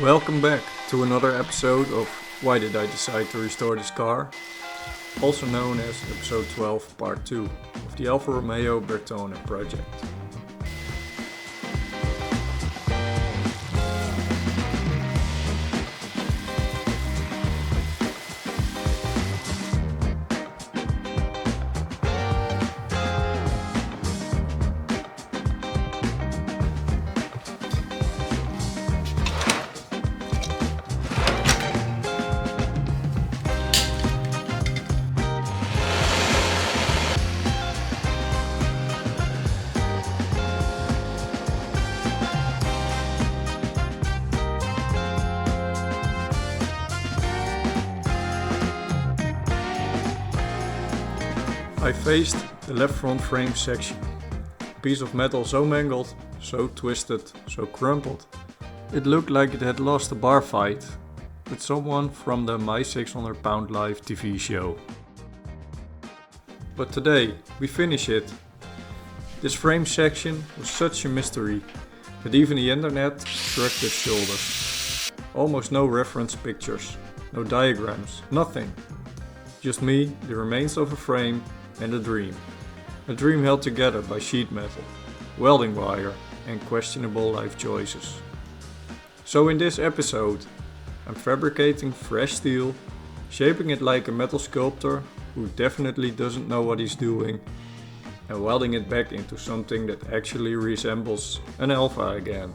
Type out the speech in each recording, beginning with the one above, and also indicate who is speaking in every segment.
Speaker 1: Welcome back to another episode of Why Did I Decide to Restore This Car? Also known as episode 12 part 2 of the Alfa Romeo Bertone project. I faced the left front frame section. A piece of metal so mangled, so twisted, so crumpled. It looked like it had lost a bar fight with someone from the My 600 Pound Life TV show. But today we finish it. This frame section was such a mystery that even the internet shrugged its shoulders. Almost no reference pictures, no diagrams, nothing. Just me, the remains of a frame, and a dream. A dream held together by sheet metal, welding wire, and questionable life choices. So in this episode, I'm fabricating fresh steel, shaping it like a metal sculptor who definitely doesn't know what he's doing, and welding it back into something that actually resembles an Alfa again.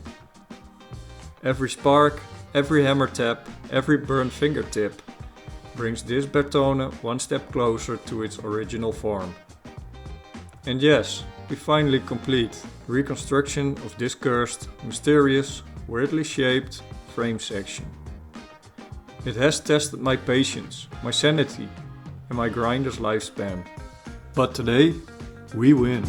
Speaker 1: Every spark, every hammer tap, every burnt fingertip brings this Bertone one step closer to its original form. And yes, we finally complete reconstruction of this cursed, mysterious, weirdly shaped frame section. It has tested my patience, my sanity, and my grinder's lifespan. But today, we win.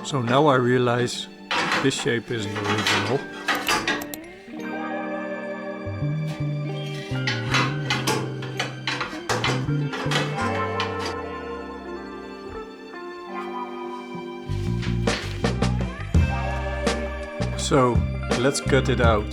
Speaker 1: So now I realize this shape isn't original. So let's cut it out.